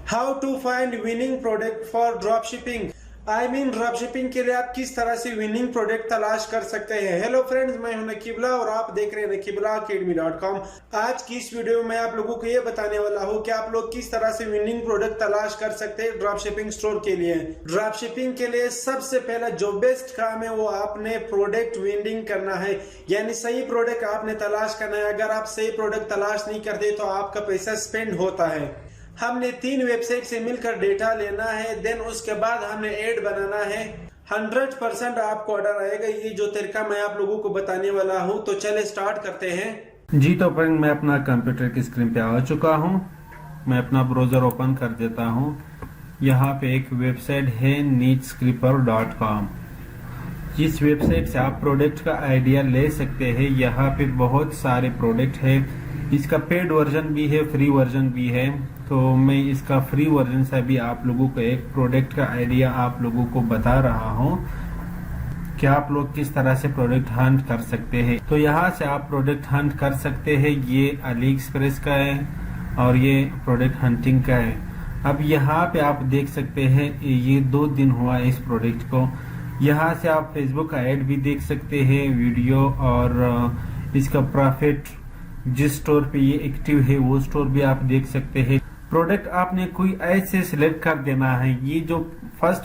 How to find winning product for drop shipping. I mean drop shipping के लिए आप किस तरह से विनिंग प्रोडक्ट तलाश कर सकते हैं। हेलो फ्रेंड्स, मैं हूं नकीबुल्लाह और आप देख रहे हैं nakibullah.academy.com। आज की इस वीडियो में मैं आप लोगों को ये बताने वाला हूं कि आप लोग किस तरह से विनिंग प्रोडक्ट तलाश कर सकते हैं ड्रॉप शिपिंग स्टोर के लिए। ड्रॉप शिपिंग के लिए सबसे पहला जो बेस्ट काम है वो आपने प्रोडक्ट वेंडिंग करना है, यानी सही प्रोडक्ट आपने तलाश करना है। अगर आप सही प्रोडक्ट तलाश नहीं करते तो आपका पैसा स्पेंड होता है। हमने 3 वेबसाइट से मिलकर डेटा लेना है, देन उसके बाद हमने ऐड बनाना है। 100% आपको ऑर्डर आएगा। ये जो तरीका मैं आप लोगों को बताने वाला हूँ, तो चले स्टार्ट करते हैं। जी तो फ्रेंड, मैं अपना कंप्यूटर की स्क्रीन पे आ चुका हूँ। मैं अपना ब्राउजर ओपन कर देता हूँ। यहाँ पे एक वेबसाइट है nichescraper.com। इस वेबसाइट से आप प्रोडक्ट का आइडिया ले सकते हैं। यहाँ पे बहुत सारे प्रोडक्ट है। इसका पेड वर्जन भी है, फ्री वर्जन भी है। तो मैं इसका फ्री वर्जन से भी आप लोगों को एक प्रोडक्ट का आइडिया आप लोगों को बता रहा हूँ कि आप लोग किस तरह से प्रोडक्ट हंट कर सकते हैं। तो यहाँ से आप प्रोडक्ट हंट कर सकते हैं। ये अली एक्सप्रेस का है और ये प्रोडक्ट हंटिंग का है। अब यहाँ पे आप देख सकते हैं ये 2 दिन हुआ इस प्रोडक्ट को। यहाँ से आप फेसबुक का ऐड भी देख सकते हैं, वीडियो और इसका प्रॉफिट जिस स्टोर पे ये एक्टिव है वो स्टोर भी आप देख सकते हैं। प्रोडक्ट आपने कोई ऐसे सिलेक्ट कर देना है। ये जो फर्स्ट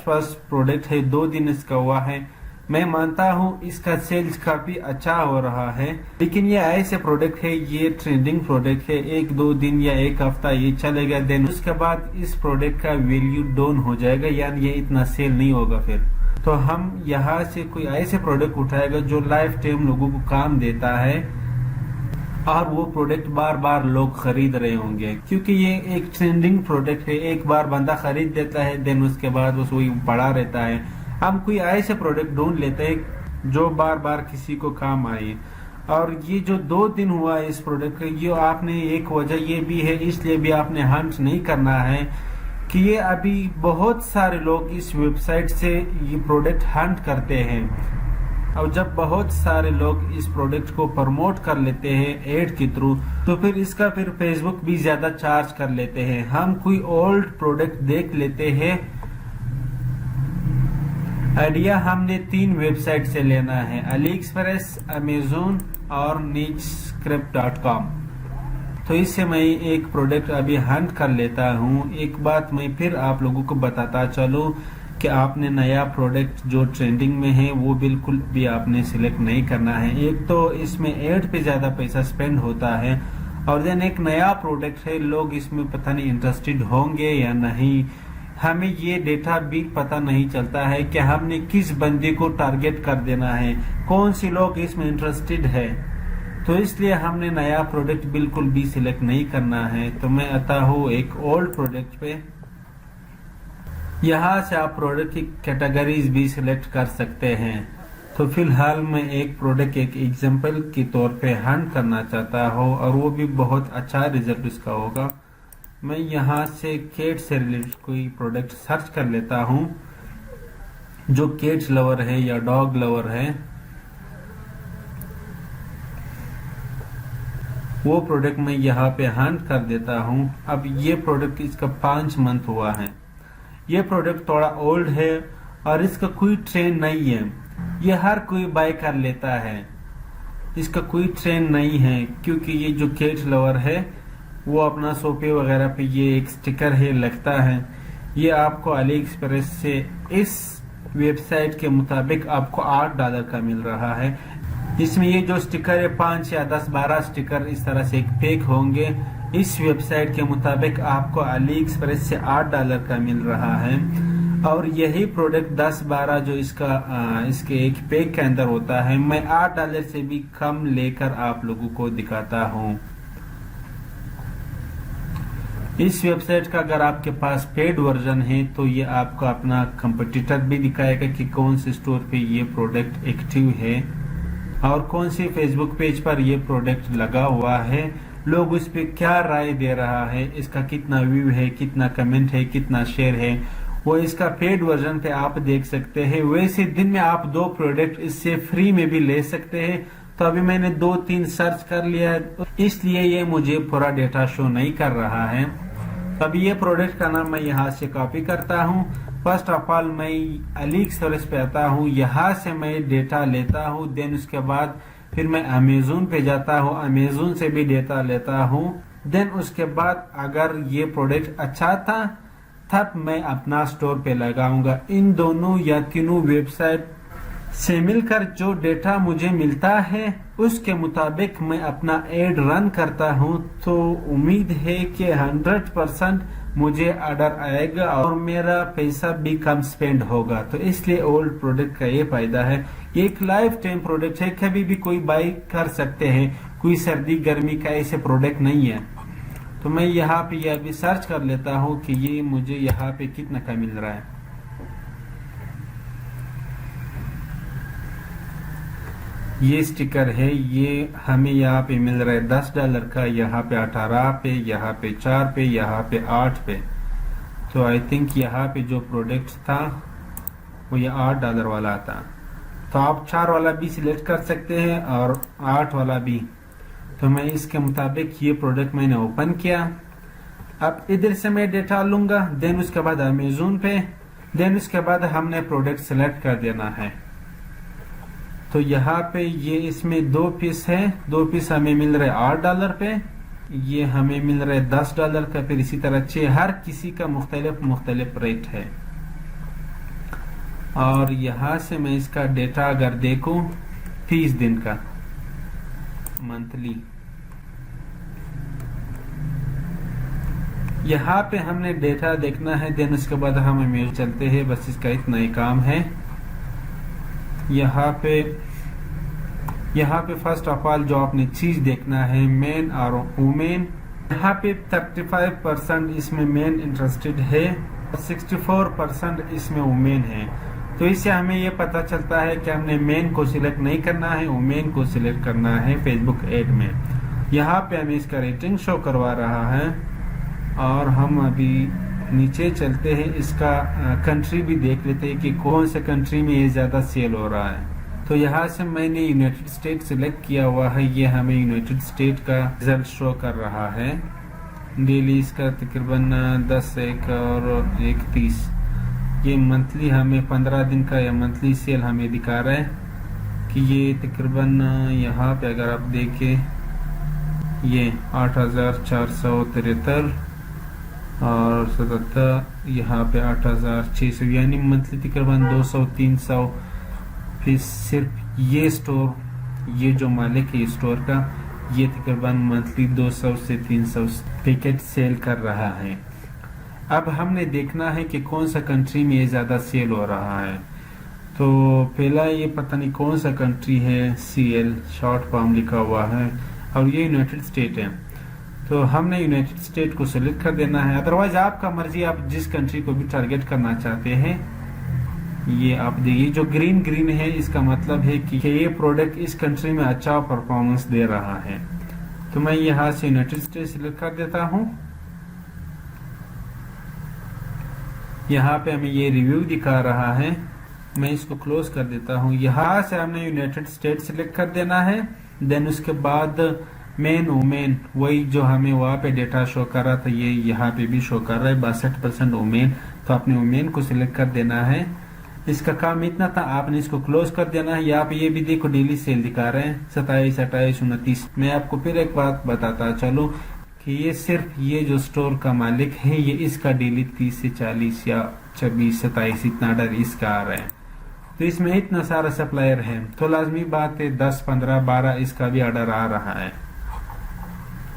प्रोडक्ट है 2 दिन इसका हुआ है। मैं मानता हूँ इसका सेल्स काफी अच्छा हो रहा है, लेकिन ये ऐसे प्रोडक्ट है, ये ट्रेंडिंग प्रोडक्ट है। 1-2 दिन या 1 हफ्ता ये चलेगा, देन उसके बाद इस प्रोडक्ट का वैल्यू डाउन हो जाएगा, यानी ये इतना सेल नहीं होगा। फिर तो हम यहाँ से कोई ऐसे प्रोडक्ट उठाएगा जो लाइफ टाइम लोगों को काम देता है और वो प्रोडक्ट बार बार लोग खरीद रहे होंगे, क्योंकि ये एक ट्रेंडिंग प्रोडक्ट है। एक बार बंदा खरीद देता है, देन उसके बाद वो वही पड़ा रहता है। हम कोई ऐसे प्रोडक्ट ढूंढ लेते हैं जो बार बार किसी को काम आए। और ये जो 2 दिन हुआ इस प्रोडक्ट का, ये आपने एक वजह ये भी है, इसलिए भी आपने हंट नहीं करना है कि ये अभी बहुत सारे लोग इस वेबसाइट से ये प्रोडक्ट हंट करते हैं। और जब बहुत सारे लोग इस प्रोडक्ट को प्रमोट कर लेते हैं एड के थ्रू, तो फिर इसका फिर फेसबुक भी ज्यादा चार्ज कर लेते हैं। हम कोई ओल्ड प्रोडक्ट देख लेते हैं। आइडिया हमने 3 वेबसाइट से लेना है, अली एक्सप्रेस, अमेजोन और nichescraper.com। तो इससे मैं एक प्रोडक्ट अभी हंट कर लेता हूँ। एक बात मैं फिर आप लोगों को बताता चलूँ कि आपने नया प्रोडक्ट जो ट्रेंडिंग में है वो बिल्कुल भी आपने सिलेक्ट नहीं करना है। एक तो इसमें ऐड पे ज्यादा पैसा स्पेंड होता है, और देन एक नया प्रोडक्ट है, लोग इसमें पता नहीं इंटरेस्टेड होंगे या नहीं। हमें ये डेटा भी पता नहीं चलता है कि हमने किस बंदे को टारगेट कर देना है, कौन से लोग इसमें इंटरेस्टेड है। तो इसलिए हमने नया प्रोडक्ट बिल्कुल भी सिलेक्ट नहीं करना है। तो मैं आता हूँ एक ओल्ड प्रोडक्ट पे। यहाँ से आप प्रोडक्ट की कैटेगरीज भी सिलेक्ट कर सकते हैं। तो फिलहाल मैं एक प्रोडक्ट एक एग्जांपल के तौर पे हंट करना चाहता हूँ, और वो भी बहुत अच्छा रिजल्ट इसका होगा। मैं यहाँ से कैट से रिलेटेड कोई प्रोडक्ट सर्च कर लेता हूँ जो कैट्स लवर है या डॉग लवर है। वो प्रोडक्ट मैं यहाँ पे हंट कर देता हूँ। अब ये प्रोडक्ट इसका 5 मंथ हुआ है। ये प्रोडक्ट थोड़ा ओल्ड है और इसका कोई ट्रेंड नहीं है। ये हर कोई बाय कर लेता है, इसका कोई ट्रेंड नहीं है, क्योंकि ये जो कैट लवर है वो अपना सोफे वगैरह पे ये एक स्टिकर है लगता है। ये आपको अली एक्सप्रेस से इस वेबसाइट के मुताबिक आपको $8 का मिल रहा है। इसमें ये जो स्टिकर है 5 या 10-12 स्टिकर इस तरह से एक पैक होंगे। इस वेबसाइट के मुताबिक आपको अली एक्सप्रेस से $8 का मिल रहा है, और यही प्रोडक्ट 10-12 जो इसके एक पैक के अंदर होता है, मैं $8 से भी कम लेकर आप लोगों को दिखाता हूँ। इस वेबसाइट का अगर आपके पास पेड वर्जन है तो ये आपको अपना कंपटीटर भी दिखाएगा कि कौन से स्टोर पे ये प्रोडक्ट एक्टिव है और कौन सी फेसबुक पेज पर ये प्रोडक्ट लगा हुआ है, लोग उस पे क्या राय दे रहा है, इसका कितना व्यू है, कितना कमेंट है, कितना शेयर है, वो इसका पेड वर्जन पे आप देख सकते हैं। वैसे दिन में आप 2 प्रोडक्ट इससे फ्री में भी ले सकते हैं। तो अभी मैंने 2-3 सर्च कर लिया है, इसलिए ये मुझे पूरा डेटा शो नहीं कर रहा है। अभी ये प्रोडक्ट का नाम मैं यहाँ से कॉपी करता हूँ। फर्स्ट ऑफ ऑल मैं AliExpress पे आता हूँ, यहाँ से मैं डेटा लेता हूँ। देन उसके बाद फिर मैं अमेजोन पे जाता हूँ, अमेजोन से भी डेटा लेता हूँ। देन उसके बाद अगर ये प्रोडक्ट अच्छा था तब मैं अपना स्टोर पे लगाऊंगा। इन दोनों या तीनों वेबसाइट से मिलकर जो डेटा मुझे मिलता है उसके मुताबिक मैं अपना एड रन करता हूं, तो उम्मीद है कि 100% मुझे ऑर्डर आएगा और मेरा पैसा भी कम स्पेंड होगा। तो इसलिए ओल्ड प्रोडक्ट का ये फायदा है। ये एक लाइफ टाइम प्रोडक्ट है, कभी भी कोई बाई कर सकते हैं। कोई सर्दी गर्मी का ऐसे प्रोडक्ट नहीं है। तो मैं यहाँ पे ये अभी सर्च कर लेता हूँ कि ये मुझे यहाँ पे कितना का मिल रहा है। ये स्टिकर है, ये हमें यहाँ पे मिल रहा है $10 का, यहाँ पे 18 पे, यहाँ पे 4 पे, यहाँ पे 8 पे। तो आई थिंक यहाँ पे जो प्रोडक्ट था वो ये $8 वाला था। तो आप 4 वाला भी सिलेक्ट कर सकते हैं और 8 वाला भी। तो मैं इसके मुताबिक ये प्रोडक्ट मैंने ओपन किया। अब इधर से मैं डेटा लूंगा, देन उसके बाद अमेजोन पे, देन उसके बाद हमने प्रोडक्ट सिलेक्ट कर देना है। तो यहाँ पे ये इसमें 2 पीस है, 2 पीस हमें मिल रहे $8 पे, ये हमें मिल रहे $10 का। फिर इसी तरह 6, हर किसी का मुख्तलिफ रेट है। और यहाँ से मैं इसका डेटा अगर देखूं 30 दिन का मंथली, यहाँ पे हमने डेटा देखना है। देन उसके बाद हम इमेज चलते हैं, बस इसका इतना ही काम है। यहाँ पे फर्स्ट ऑफ ऑल जो आपने चीज देखना है मेन और वुमेन। यहाँ पे 35% इसमें मेन इंटरेस्टेड है, 64% इसमें वुमेन है। तो इससे हमें ये पता चलता है कि हमने मेन को सिलेक्ट नहीं करना है, वुमेन को सिलेक्ट करना है फेसबुक एड में। यहाँ पे हमें इसका रेटिंग शो करवा रहा है। और हम अभी नीचे चलते हैं, इसका कंट्री भी देख लेते हैं कि कौन से कंट्री में ये ज्यादा सेल हो रहा है। तो यहाँ से मैंने यूनाइटेड स्टेट सिलेक्ट किया हुआ है। ये हमें यूनाइटेड स्टेट का रिजल्ट शो कर रहा है। डेली इसका तकरीबन 10, 1 और 1, 30। ये मंथली हमें 15 दिन का या मंथली सेल हमें दिखा रहा है कि ये तकरीबन यहाँ पे अगर आप देखें ये 8,473 और 77, यहाँ पे 8,600, यानी मंथली तकरीबन 200-300 फीस सिर्फ ये स्टोर, ये जो मालिक है स्टोर का, ये तकरीबन मंथली 200 से 300 पैकेट सेल कर रहा है। अब हमने देखना है कि कौन सा कंट्री में ये ज्यादा सेल हो रहा है। तो पहला ये पता नहीं कौन सा कंट्री है, CL शॉर्ट फॉर्म लिखा हुआ है और ये यूनाइटेड स्टेट है। तो हमने यूनाइटेड स्टेट को सिलेक्ट कर देना है। अदरवाइज आपका मर्जी, आप जिस कंट्री को भी टारगेट करना चाहते हैं। ये आप देखिए जो ग्रीन है, इसका मतलब है कि ये प्रोडक्ट इस कंट्री में अच्छा परफॉर्मेंस दे रहा है। तो मैं यहाँ से यूनाइटेड स्टेट सिलेक्ट कर देता हूँ। यहाँ पे हमें ये रिव्यू दिखा रहा है, मैं इसको क्लोज कर देता हूँ। यहाँ से हमने यूनाइटेड स्टेट सिलेक्ट कर देना है। देन उसके बाद मेन वुमेन, वही जो हमें वहाँ पे डेटा शो कर रहा था, ये यहाँ पे भी शो कर रहा है 62% वुमेन। तो आपने वुमेन को सिलेक्ट कर देना है। इसका काम इतना था, आपने इसको क्लोज कर देना है। यहाँ पे ये भी देखो डेली सेल दिखा रहे हैं 27, 28, 29। मैं आपको फिर एक बात बताता चलो कि ये सिर्फ ये जो स्टोर का मालिक है, ये इसका डेली 30 से 40 या 26, 27 इतना ऑर्डर इसका आ रहा है। तो इसमें इतना सारा सप्लायर है, तो लाजमी बात है 10, 15, 12 इसका भी ऑर्डर आ रहा है।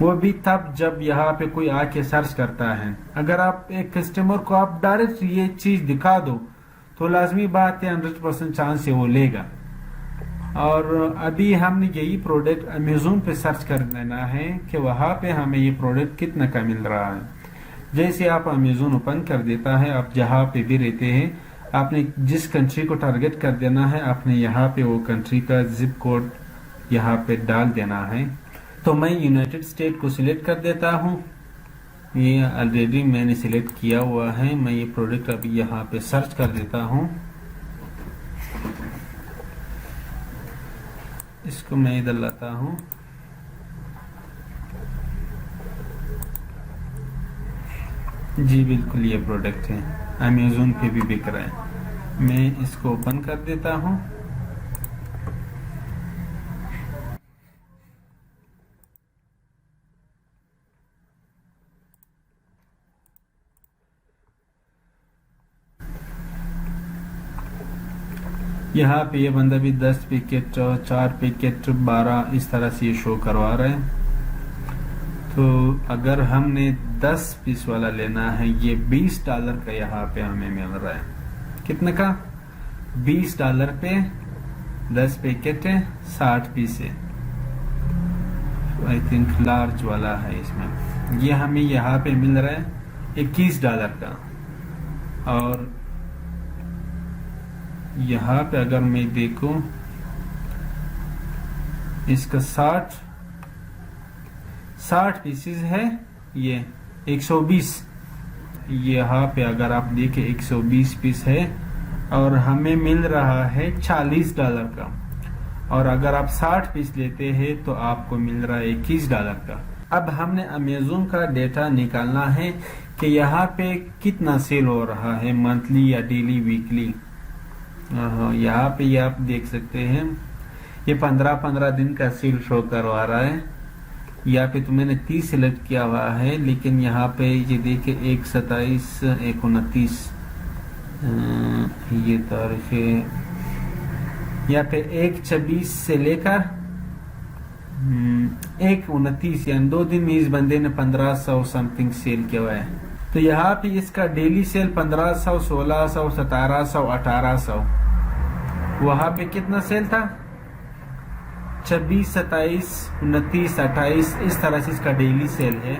वो भी तब जब यहाँ पे कोई आके सर्च करता है। अगर आप एक कस्टमर को आप डायरेक्ट ये चीज दिखा दो तो लाजमी बात है 100% चांस है वो लेगा। और अभी हमने यही प्रोडक्ट अमेजोन पे सर्च कर देना है कि वहां पे हमें ये प्रोडक्ट कितना का मिल रहा है। जैसे आप अमेजोन ओपन कर देता है, आप जहाँ पे भी रहते हैं, आपने जिस कंट्री को टारगेट कर देना है, आपने यहाँ पे वो कंट्री का जिप कोड यहाँ पे डाल देना है। तो मैं यूनाइटेड स्टेट को सिलेक्ट कर देता हूँ। ये ऑलरेडी मैंने सिलेक्ट किया हुआ है। मैं ये प्रोडक्ट अभी यहाँ पे सर्च कर देता हूँ। इसको मैं इधर लाता हूँ। जी बिल्कुल, ये प्रोडक्ट है, अमेज़न पे भी बिक रहा है। मैं इसको ओपन कर देता हूँ। यहाँ पे ये बंदा भी 10 पैकेट, 4 पैकेट, 12 इस तरह से ये शो करवा रहा है। तो अगर हमने 10 पीस वाला लेना है, ये $20 का यहाँ पे हमें मिल रहा है। कितने का? $20 पे 10 पैकेट है, 60 पीस है। आई थिंक लार्ज वाला है इसमें। ये हमें यहाँ पे मिल रहा है $21 का। और यहाँ पे अगर मैं देखूं, इसका 60 पीसेस है, ये 120। यहाँ पे अगर आप देखें 120 पीस है और हमें मिल रहा है $40 का। और अगर आप 60 पीस लेते हैं तो आपको मिल रहा है $21 का। अब हमने अमेज़न का डेटा निकालना है कि यहाँ पे कितना सेल हो रहा है, मंथली या डेली, वीकली। यहाँ पे ये आप देख सकते हैं, ये 15-15 दिन का सेल शो करवा रहा है। यहाँ पे तो मैंने 30 सिलेक्ट किया हुआ है, लेकिन यहाँ पे ये देखिए 1/27, 1/29 ये तारीख है। यहाँ पे 1/26 से लेकर 1/29, यानी 2 दिन में इस बंदे ने 1500 समथिंग सेल किया हुआ है। तो यहाँ पे इसका डेली सेल 1500, 1600, 1700, 1800। वहां पे कितना सेल था? 26, 27, 29, 28 इस तरह से इसका डेली सेल है।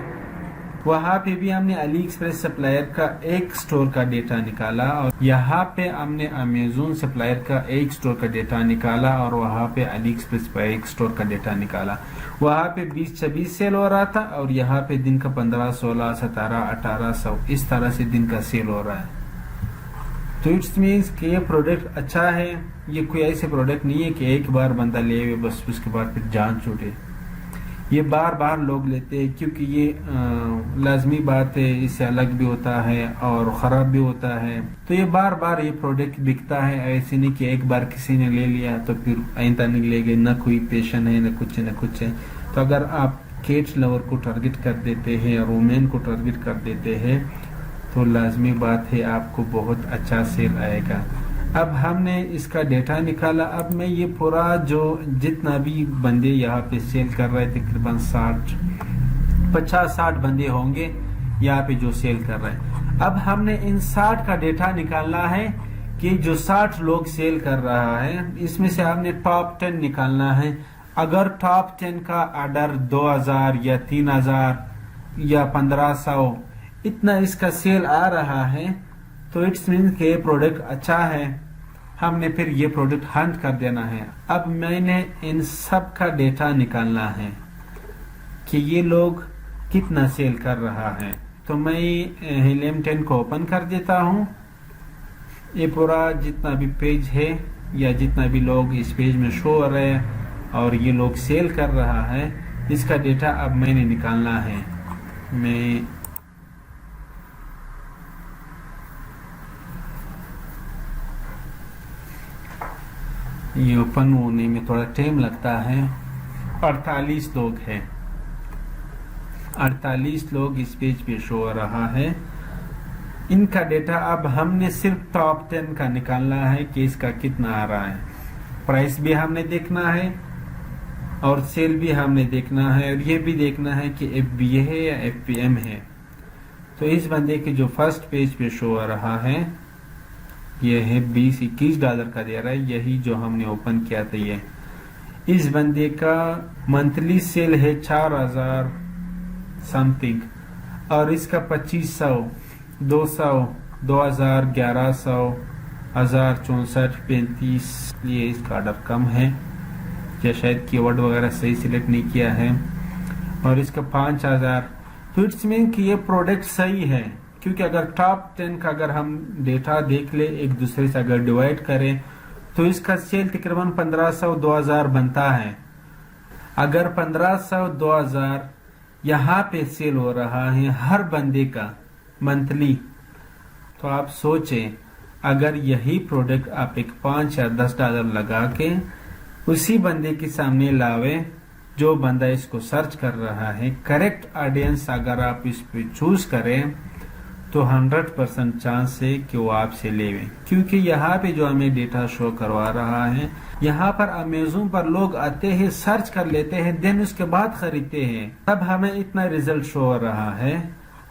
वहां पे भी हमने अली एक्सप्रेस सप्लायर का एक स्टोर का डेटा निकाला, और यहाँ पे हमने अमेज़न सप्लायर का एक स्टोर का डेटा निकाला, और वहां पे अली एक्सप्रेस का एक स्टोर का डेटा निकाला। वहां पे 20-26 सेल हो रहा था, और यहाँ पे दिन का 15, 16, 17, 1800 इस तरह से दिन का सेल हो रहा है। तो इट्स मीन्स कि ये प्रोडक्ट अच्छा है। ये कोई ऐसे प्रोडक्ट नहीं है कि एक बार बंदा ले बस उसके बाद फिर जान छूटे। ये बार बार लोग लेते हैं, क्योंकि ये लाजमी बात है, इससे अलग भी होता है और ख़राब भी होता है। तो ये बार बार ये प्रोडक्ट बिकता है। ऐसे नहीं कि एक बार किसी ने ले लिया तो फिर आइंदा नहीं लेंगे, न कोई पेशन है, न कुछ है। तो अगर आप किड्स लवर को टारगेट कर देते हैं और वुमेन को टारगेट कर देते हैं तो लाजमी बात है आपको बहुत अच्छा सेल आएगा। अब हमने इसका डेटा निकाला। अब मैं ये पूरा जो जितना भी बंदे यहाँ पे सेल कर रहे थे, तकरीबन 50-60 बंदे होंगे यहाँ पे जो सेल कर रहे हैं। अब हमने इन 60 का डेटा निकालना है कि जो 60 लोग सेल कर रहा है, इसमें से हमने टॉप 10 निकालना है। अगर टॉप 10 का ऑर्डर 2000 या 3000 या 1500 इतना इसका सेल आ रहा है, तो इट्स मीन कि ये प्रोडक्ट अच्छा है। हमने फिर ये प्रोडक्ट हंट कर देना है। अब मैंने इन सब का डेटा निकालना है कि ये लोग कितना सेल कर रहा है। तो मैं हीलियम 10 को ओपन कर देता हूँ। ये पूरा जितना भी पेज है या जितना भी लोग इस पेज में शो हो रहे हैं और ये लोग सेल कर रहा है, इसका डेटा अब मैंने निकालना है। मैं ये ओपन होने में थोड़ा टाइम लगता है। 48 लोग हैं, 48 लोग इस पेज पे शो हो रहा है। इनका डेटा अब हमने सिर्फ टॉप 10 का निकालना है कि इसका कितना आ रहा है। प्राइस भी हमने देखना है और सेल भी हमने देखना है, और ये भी देखना है कि FBA है या FPM है। तो इस बंदे के जो फर्स्ट पेज पे शो हो रहा है ये है $20-21 का दे रहा है, यही जो हमने ओपन किया था। ये इस बंदे का मंथली सेल है 4000 समथिंग, और इसका 2500, 200, 2000, 1100, 1064, 35। ये इसका ऑर्डर कम है, या शायद कीवर्ड वगैरह सही सिलेक्ट नहीं किया है। और इसका 5000। तो इट्स मीन कि ये प्रोडक्ट सही है, क्योंकि अगर टॉप 10 का अगर हम डेटा देख ले, एक दूसरे से अगर डिवाइड करें, तो इसका सेल तकरीबन 1500-2000 बनता है। अगर 1500-2000 यहाँ पे सेल हो रहा है हर बंदे का, मंथली। तो आप सोचें, अगर यही प्रोडक्ट आप एक 5 या 10 डॉलर लगा के उसी बंदे के सामने लावे, जो बंदा इसको सर्च कर रहा है, करेक्ट ऑडियंस अगर आप इस पे चूज करें तो 100% चांस है कि वो आपसे लेवे। क्योंकि यहाँ पे जो हमें डेटा शो करवा रहा है, यहाँ पर अमेज़न पर लोग आते हैं, सर्च कर लेते हैं, देन उसके बाद खरीदते हैं, तब हमें इतना रिजल्ट शो हो रहा है।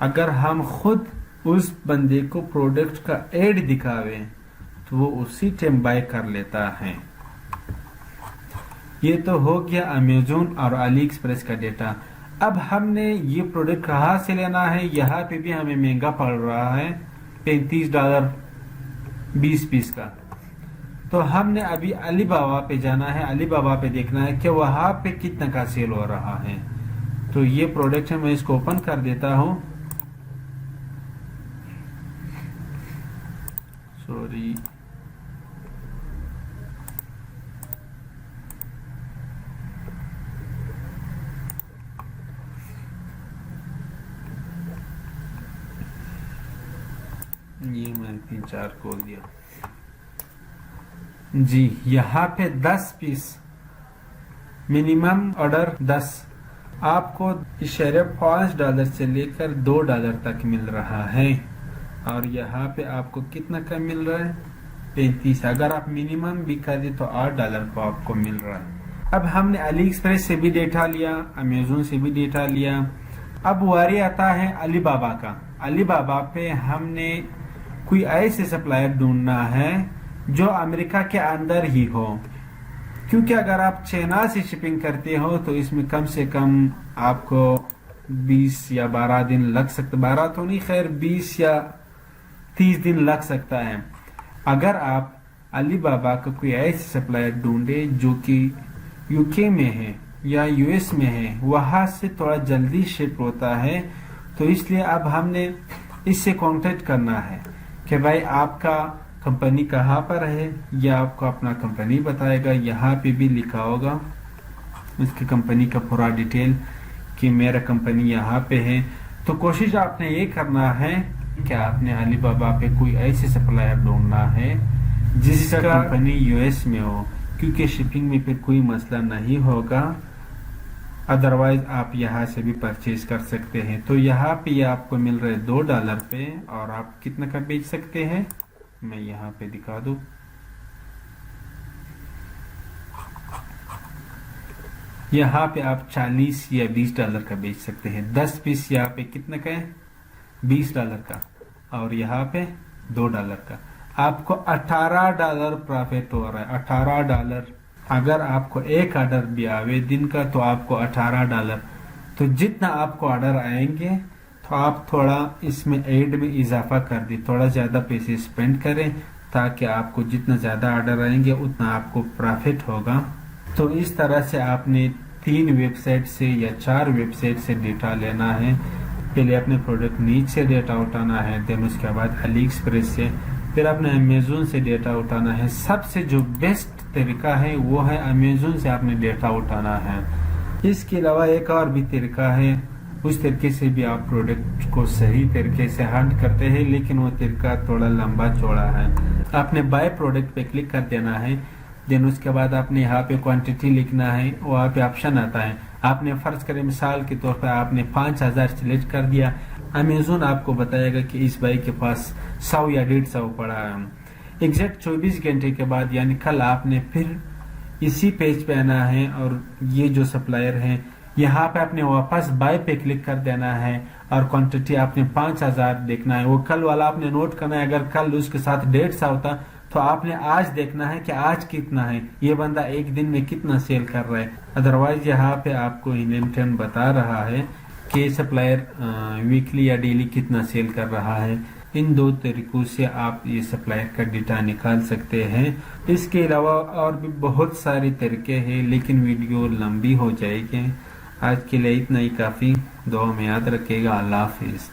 अगर हम खुद उस बंदे को प्रोडक्ट का एड दिखावे तो वो उसी टाइम बाय कर लेता है। ये तो हो गया अमेज़न और अली एक्सप्रेस का डेटा। अब हमने ये प्रोडक्ट कहाँ से लेना है, यहाँ पे भी हमें महंगा पड़ रहा है, $35 20 पीस का। तो हमने अभी अलीबाबा पे जाना है, अलीबाबा पे देखना है कि वहां पे कितना का सेल हो रहा है। तो ये प्रोडक्ट है, मैं इसको ओपन कर देता हूँ। सॉरी, ये मैंने 3-4 खोल दिया जी। यहाँ पे 10 पीस, मिनिमम ऑर्डर 10, आपको $5 से लेकर $2 तक मिल रहा है। और यहाँ पे आपको कितना का मिल रहा है, 35। अगर आप मिनिमम भी कर दे तो $8 को आपको मिल रहा है। अब हमने अली एक्सप्रेस से भी डेटा लिया, अमेज़न से भी डेटा लिया। अब वारी आता है अलीबाबा का। अलीबाबा पे हमने कोई ऐसे सप्लायर ढूंढना है जो अमेरिका के अंदर ही हो, क्योंकि अगर आप चाइना से शिपिंग करते हो तो इसमें कम से कम आपको 20 या 12 दिन लग सकते, 12 तो नहीं, खैर 20 या 30 दिन लग सकता है। अगर आप अलीबाबा का कोई ऐसे सप्लायर ढूंढे जो कि यूके में है या यूएस में है, वहां से थोड़ा जल्दी शिप होता है। तो इसलिए अब हमने इससे कांटेक्ट करना है कि भाई आपका कंपनी कहाँ पर है, या आपको अपना कंपनी बताएगा। यहाँ पे भी लिखा होगा उसकी कंपनी का पूरा डिटेल कि मेरा कंपनी यहाँ पे है। तो कोशिश आपने ये करना है कि आपने अलीबाबा पे कोई ऐसे सप्लायर ढूंढना है जिसका कंपनी यूएस में हो, क्योंकि शिपिंग में फिर कोई मसला नहीं होगा। अदरवाइज आप यहाँ से भी परचेज कर सकते हैं। तो यहाँ पे ये आपको मिल रहा है $2 पे, और आप कितना का बेच सकते हैं, मैं यहाँ पे दिखा दूं। यहाँ पे आप 40 या $20 का बेच सकते हैं। 10 पीस यहाँ पे कितना का है, $20 का, और यहाँ पे $2 का। आपको $18 प्रॉफिट हो रहा है, $18। अगर आपको एक ऑर्डर भी आवे दिन का तो आपको $18। तो जितना आपको ऑर्डर आएंगे तो आप थोड़ा इसमें एड में इजाफा कर दी, थोड़ा ज्यादा पैसे स्पेंड करें, ताकि आपको जितना ज्यादा ऑर्डर आएंगे उतना आपको प्रॉफिट होगा। तो इस तरह से आपने 3 वेबसाइट से या 4 वेबसाइट से डेटा लेना है। पहले अपने प्रोडक्ट नीच से डेटा उठाना है, देन उसके बाद अली एक्सप्रेस से, फिर अपने अमेज़न से डेटा उठाना है। सबसे जो बेस्ट तरीका है वो है अमेज़न से आपने डेटा उठाना है। इसके अलावा एक और भी तरीका है, उस तरीके से भी आप प्रोडक्ट को सही तरीके से हंट करते हैं, लेकिन वो तरीका थोड़ा लंबा चौड़ा है। आपने बाय प्रोडक्ट पे क्लिक कर देना है, देन उसके बाद आपने यहाँ पे क्वांटिटी लिखना है, वहाँ पे ऑप्शन आता है। आपने फर्ज करें मिसाल के तौर पर आपने 5000 सिलेक्ट कर दिया, अमेज़न आपको बताएगा कि इस भाई के पास 100 या 150 पड़ा है। एग्जैक्ट 24 घंटे के बाद यानी कल आपने फिर इसी पेज पे आना है, और ये जो सप्लायर है यहाँ पे आपने वापस बाय पे क्लिक कर देना है, और क्वांटिटी आपने 5000 देखना है। वो कल वाला आपने नोट करना है, अगर कल उसके साथ 150 होता तो आपने आज देखना है कि आज कितना है, ये बंदा एक दिन में कितना सेल कर रहा है। अदरवाइज यहाँ पे आपको इंडेंटन बता रहा है कि सप्लायर वीकली या डेली कितना सेल कर रहा है। इन 2 तरीकों से आप ये सप्लायर का डेटा निकाल सकते हैं। इसके अलावा और भी बहुत सारे तरीके हैं, लेकिन वीडियो लंबी हो जाएगी। आज के लिए इतना ही काफी। दुआ में याद रखिएगा। अल्लाह हाफिज।